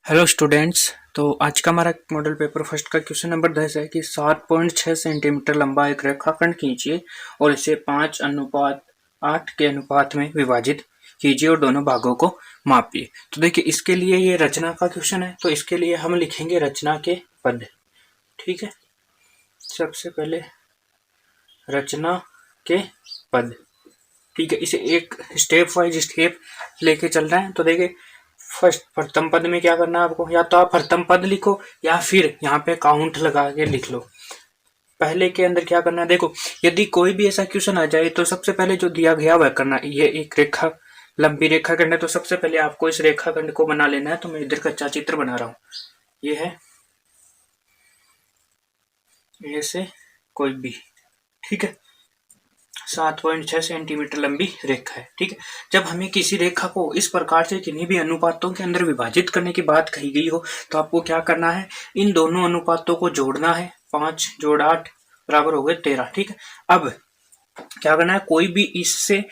Hello students. तो आज का हमारा मॉडल पेपर फर्स्ट का क्वेश्चन नंबर 10 है कि 7.6 सेंटीमीटर लंबा एक रेखाखंड खींचिए और इसे 5:8 के अनुपात में विभाजित कीजिए और दोनों भागों को मापिए। तो देखिए, इसके लिए ये रचना का क्वेश्चन है, तो इसके लिए हम लिखेंगे रचना के पद। ठीक है, सबसे पहले रचना के पद। ठीक है, इसे एक स्टेप वाइज स्टेप लेके चल रहे हैं। तो देखिए, फर्स्ट प्रथम पद में क्या करना है आपको, या तो आप प्रथम पद लिखो या फिर यहाँ पे काउंट लगा के लिख लो। पहले के अंदर क्या करना है, देखो यदि कोई भी ऐसा क्वेश्चन आ जाए तो सबसे पहले जो दिया गया वह करना है। ये एक रेखा, लंबी रेखा खंड है, तो सबसे पहले आपको इस रेखा खंड को बना लेना है। तो मैं इधर कच्चा चित्र बना रहा हूँ। ये है ऐसे कोई भी, ठीक है, 7.6 सेंटीमीटर लंबी रेखा है। ठीक है, जब हमें किसी रेखा को इस प्रकार से किन्हीं भी अनुपातों के अंदर विभाजित करने की बात कही गई हो तो आपको क्या करना है, इन दोनों अनुपातों को जोड़ना है। 5 जोड़ 8 बराबर हो गए 13। ठीक है, अब क्या करना है, कोई भी इससे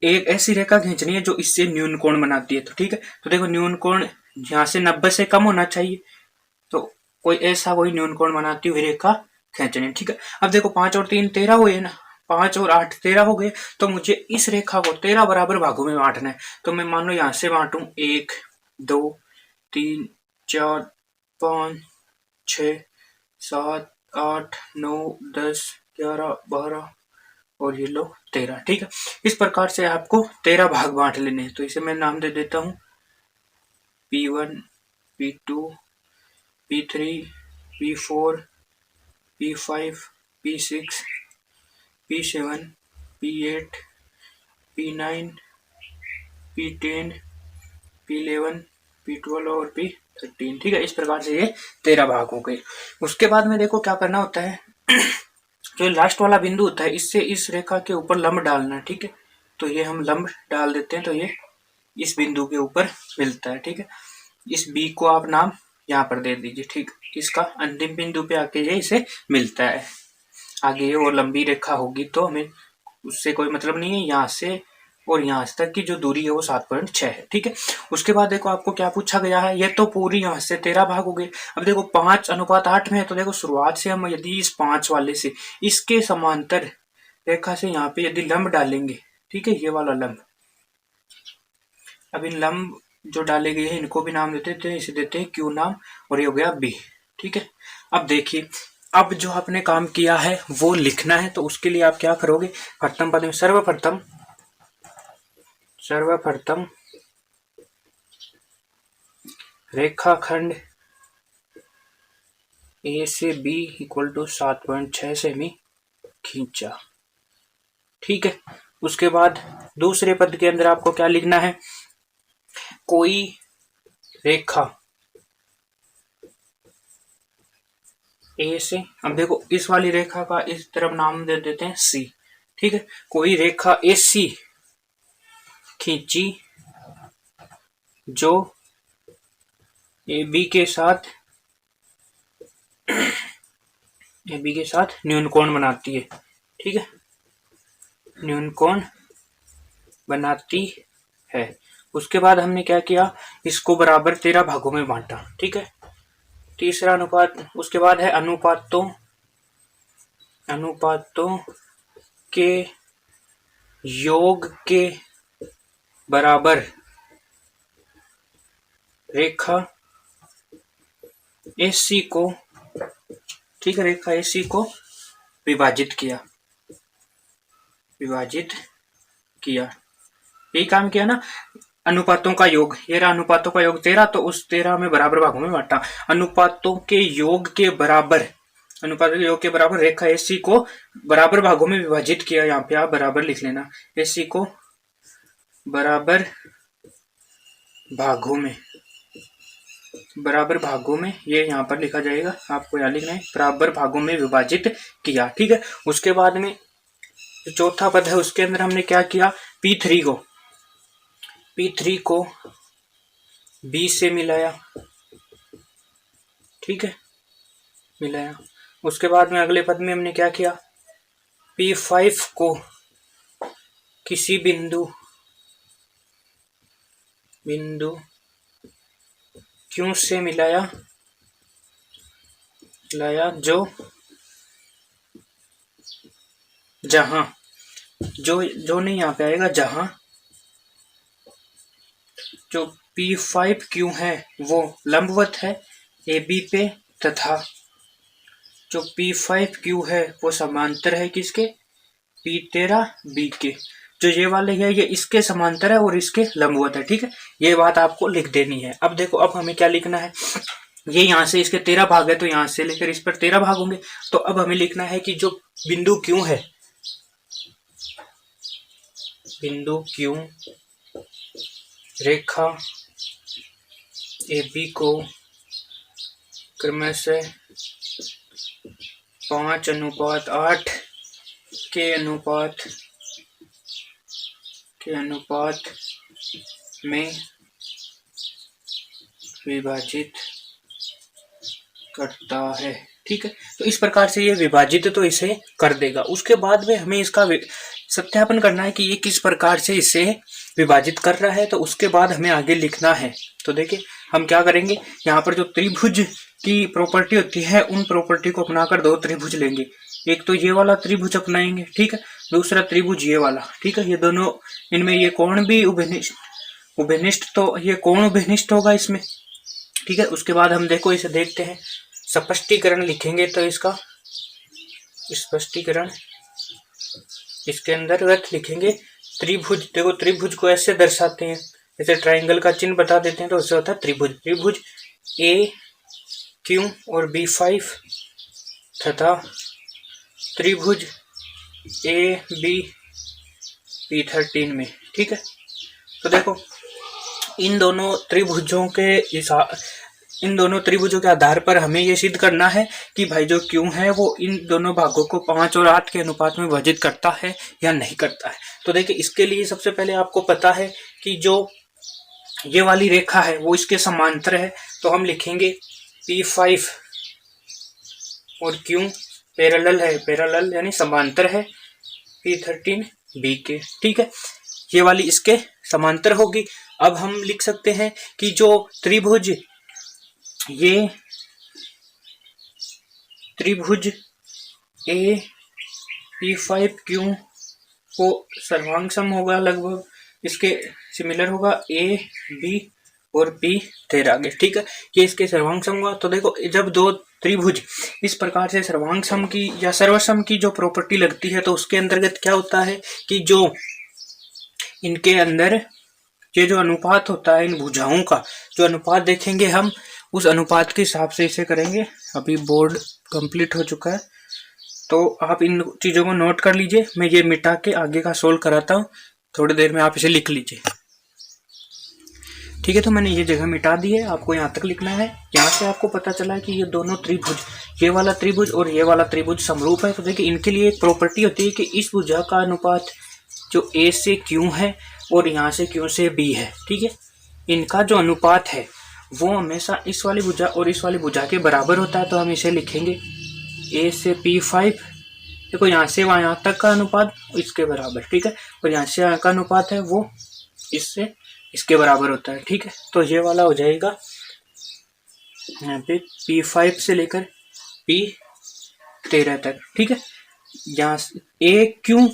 एक ऐसी रेखा खींचनी है जो इससे न्यून कोण बनाती है। तो ठीक है, तो देखो न्यून कोण यहाँ से 90 से कम होना चाहिए। तो कोई ऐसा कोई न्यून कोण बनाती हुई रेखा खींचनी है। ठीक है, अब देखो 5 और 3 13 हुए ना, 5 और 8 13 हो गए। तो मुझे इस रेखा को 13 बराबर भागों में बांटना है। तो मैं मान लो यहां से बांटू 1 2 3 4 5 6 7 8 9 10 11 12 और ये लो 13। ठीक है, इस प्रकार से आपको 13 भाग बांट लेने हैं। तो इसे मैं नाम दे देता हूँ P1 P2 P3 P4 P5 P6 P7 P8 P9 P10 P11 P12 और P13। ठीक है, इस प्रकार से ये 13 भाग हो गए। उसके बाद में देखो क्या करना होता है, जो लास्ट वाला बिंदु होता है इससे इस रेखा के ऊपर लंब डालना है। ठीक है, तो ये हम लंब डाल देते हैं, तो ये इस बिंदु के ऊपर मिलता है। ठीक है, इस बी को आप नाम यहाँ पर दे दीजिए। ठीक, इसका अंतिम बिंदु पे आके ये इसे मिलता है। आगे ये और लंबी रेखा होगी तो हमें उससे कोई मतलब नहीं है। यहाँ से और यहाँ तक की जो दूरी है वो 7.6 है। ठीक है, उसके बाद देखो आपको क्या पूछा गया है, ये तो पूरी यहाँ से 13 भाग हो गए। अब देखो 5:8 में है, तो देखो शुरुआत से हम यदि इस 5 वाले से इसके समांतर रेखा से यहाँ पे यदि लंब डालेंगे, ठीक है, ये वाला लंब, अब इन लंब जो डाले गए हैं इनको भी नाम देते हैं, इसे देते हैं क्यू नाम, और ये हो गया बी। ठीक है, अब देखिए, अब जो आपने काम किया है वो लिखना है। तो उसके लिए आप क्या करोगे, प्रथम पद में सर्वप्रथम रेखाखंड ए से बी इक्वल टू 7.6 सेमी खींचा। ठीक है, उसके बाद दूसरे पद के अंदर आपको क्या लिखना है, कोई रेखा ए से, अब देखो इस वाली रेखा का इस तरफ नाम दे देते हैं सी। ठीक है, कोई रेखा ए सी खींची जो ए बी के साथ न्यून कोण बनाती है। ठीक है, न्यून कोण बनाती है। उसके बाद हमने क्या किया, इसको बराबर 13 भागों में बांटा। ठीक है, तीसरा अनुपात, उसके बाद है अनुपातों के योग के बराबर रेखा एसी को, ठीक है, रेखा एसी को विभाजित किया। यही काम किया ना, अनुपातों का योग, ये रहा अनुपातों का योग 13, तो उस 13 में बराबर भागों में बांटा। अनुपातों के योग के बराबर रेखा एसी को बराबर भागों में विभाजित किया। यहाँ पे आप बराबर लिख लेना, एसी को बराबर भागों में ये यहाँ पर लिखा जाएगा, आपको यहाँ लिखना है बराबर भागों में विभाजित किया। ठीक है, उसके बाद में जो चौथा पद है उसके अंदर हमने क्या किया, P3 को B से मिलाया। ठीक है, मिलाया। उसके बाद में अगले पद में हमने क्या किया, P5 को किसी बिंदु क्यों से मिलाया जो जहां जो नहीं यहाँ पे आएगा, जहां जो P5Q है वो लंबवत है AB पे, तथा जो P5Q है वो समांतर है किसके, P13B के। जो ये वाले है ये इसके समांतर है और इसके लंबवत है, ठीक है। ये बात आपको लिख देनी है। अब देखो, अब हमें क्या लिखना है, ये यहाँ से इसके 13 भाग है तो यहाँ से लेकर इस पर 13 भाग होंगे। तो अब हमें लिखना है कि जो बिंदु Q है, बिंदु Q रेखा AB को क्रमशः 5:8 के अनुपात में विभाजित करता है, ठीक है। तो इस प्रकार से ये विभाजित तो इसे कर देगा। उसके बाद में हमें इसका सत्यापन करना है कि ये किस प्रकार से इसे विभाजित कर रहा है। तो उसके बाद हमें आगे लिखना है। तो देखिए हम क्या करेंगे, यहाँ पर जो त्रिभुज की प्रॉपर्टी होती है उन प्रॉपर्टी को अपनाकर दो त्रिभुज लेंगे। एक तो ये वाला त्रिभुज अपनाएंगे, ठीक है, दूसरा त्रिभुज ये वाला, ठीक है। ये दोनों, इनमें ये कोण भी उभयनिष्ठ, तो ये कोण उभयनिष्ठ होगा इसमें, ठीक है। उसके बाद हम देखो इसे देखते हैं, स्पष्टीकरण लिखेंगे। तो इसका स्पष्टीकरण इसके अंदर लिखेंगे त्रिभुज। देखो त्रिभुज को ऐसे दर्शाते हैं, जैसे ट्रायंगल का चिन्ह बता देते हैं तो उससे होता है त्रिभुज। त्रिभुज AQ और B5 तथा त्रिभुज AB P13 में, ठीक है। तो देखो इन दोनों त्रिभुजों के आधार पर हमें ये सिद्ध करना है कि भाई जो Q है वो इन दोनों भागों को 5 और 8 के अनुपात में विभाजित करता है या नहीं करता है। तो देखिए इसके लिए सबसे पहले आपको पता है कि जो ये वाली रेखा है वो इसके समांतर है, तो हम लिखेंगे P5 और Q पैरेलल है, पैरेलल यानी समांतर है P13B के, ठीक है। ये वाली इसके समांतर होगी। अब हम लिख सकते हैं कि जो त्रिभुज ये त्रिभुज P5Q को सर्वांग सम होगा, लगभग इसके सिमिलर होगा AB और P13 के, ठीक है। ये इसके सर्वांग सम होगा। तो देखो जब दो त्रिभुज इस प्रकार से सर्वांग सम की या सर्वसम की जो प्रॉपर्टी लगती है तो उसके अंतर्गत क्या होता है कि जो इनके अंदर ये जो अनुपात होता है इन भुजाओं का, जो अनुपात देखेंगे हम उस अनुपात के हिसाब से इसे करेंगे। अभी बोर्ड कंप्लीट हो चुका है तो आप इन चीज़ों को नोट कर लीजिए। मैं ये मिटा के आगे का सोल्व कराता हूँ, थोड़ी देर में आप इसे लिख लीजिए, ठीक है। तो मैंने ये जगह मिटा दी है, आपको यहाँ तक लिखना है। यहाँ से आपको पता चला है कि ये दोनों त्रिभुज, ये वाला त्रिभुज और ये वाला त्रिभुज समरूप है। तो देखिए इनके लिए एक प्रॉपर्टी होती है कि इस भुजा का अनुपात जो A से Q है और यहाँ से Q से B है, ठीक है, इनका जो अनुपात है वो हमेशा इस वाली भुजा और इस वाली भुजा के बराबर होता है। तो हम इसे लिखेंगे A से P5, देखो यहाँ से वहाँ यहाँ तक का अनुपात इसके बराबर, ठीक है, और यहाँ से यहाँ का अनुपात है वो इससे इसके बराबर होता है, ठीक है। तो ये वाला हो जाएगा यहाँ पे P5 से लेकर P13 तक, ठीक है। यहाँ AQ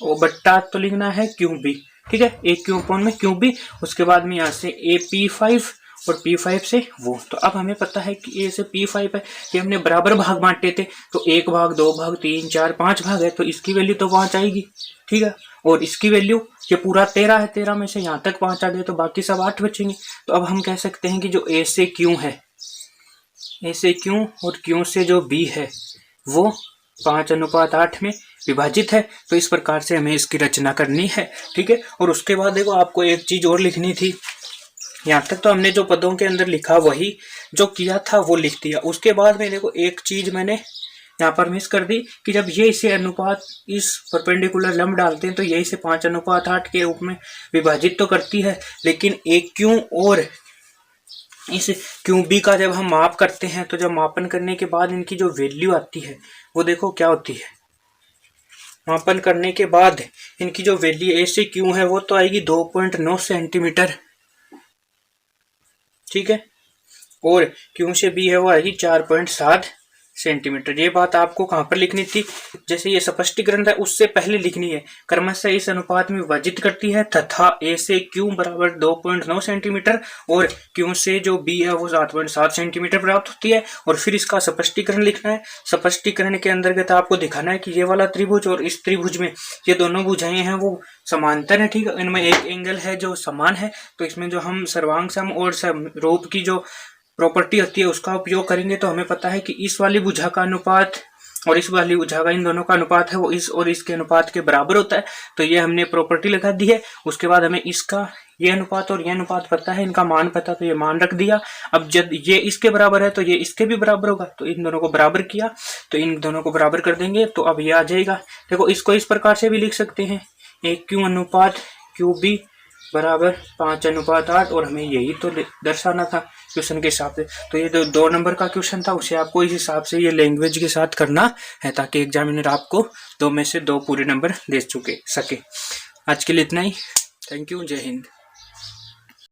और बट्टा तो लिखना है QB, ठीक है, AQ अपॉन में QB। उसके बाद में यहाँ से AP5 और P5 से वो। तो अब हमें पता है कि A से P5 है, ये हमने बराबर भाग बांटे थे, तो 1 भाग 2 भाग 3 4 5 भाग है, तो इसकी वैल्यू तो 5 आएगी, ठीक है। और इसकी वैल्यू ये पूरा 13 है, 13 में से यहाँ तक 5 आ गए तो बाकी सब 8 बचेंगे। तो अब हम कह सकते हैं कि जो A से Q है, A से Q और Q से जो B है वो 5:8 में विभाजित है। तो इस प्रकार से हमें इसकी रचना करनी है, ठीक है। और उसके बाद देखो आपको एक चीज और लिखनी थी। यहाँ तक तो हमने जो पदों के अंदर लिखा वही जो किया था वो लिख दिया। उसके बाद में देखो एक चीज मैंने यहाँ पर मिस कर दी कि जब ये इसे अनुपात इस परपेंडिकुलर लंब डालते हैं तो ये इसे 5:8 के रूप में विभाजित तो करती है, लेकिन एक क्यू और इस QB का जब हम माप करते हैं तो जब मापन करने के बाद इनकी जो वैल्यू आती है वो देखो क्या होती है। मापन करने के बाद इनकी जो वैल्यू A से Q है वो तो आएगी 2.9 सेंटीमीटर, ठीक है। और क्यू से बी है वो आएगी 4.7 सेंटीमीटर। ये बात आपको कहाँ पर लिखनी थी, जैसे ये स्पष्टीकरण था उससे पहले लिखनी है। क्रमशः इस अनुपात में विभाजित करती है तथा ए से क्यू बराबर 2.9 सेंटीमीटर और क्यू से जो बी है वो 7.7 सेंटीमीटर प्राप्त होती है। और फिर इसका स्पष्टीकरण लिखना है। स्पष्टीकरण के अंतर्गत आपको दिखाना है कि ये वाला त्रिभुज और इस त्रिभुज में ये दोनों भुजाएं हैं वो समांतर है, ठीक है। इनमें एक एंगल है जो समान है, तो इसमें जो हम सर्वांग सम और समरूप की जो प्रॉपर्टी होती है उसका उपयोग करेंगे। तो हमें पता है कि इस वाली भुजा का अनुपात और इस वाली भुजा का इन दोनों का अनुपात है वो इस और इसके अनुपात के बराबर होता है। तो ये हमने प्रॉपर्टी लगा दी है। उसके बाद हमें इसका ये अनुपात और ये अनुपात पता है, इनका मान पता, तो ये मान रख दिया। अब जब ये इसके बराबर है तो ये इसके भी बराबर होगा, तो इन दोनों को बराबर किया, तो इन दोनों को बराबर कर देंगे तो अब ये आ जाएगा। देखो इसको इस प्रकार से भी लिख सकते हैं, एक क्यू अनुपात क्यू बी बराबर 5:8 और हमें यही तो दर्शाना था क्वेश्चन के हिसाब से। तो ये जो 2 नंबर का क्वेश्चन था उसे आपको इस हिसाब से ये लैंग्वेज के साथ करना है ताकि एग्जामिनर आपको 2 में से 2 पूरे नंबर दे सके। आज के लिए इतना ही। Thank you. जय हिंद।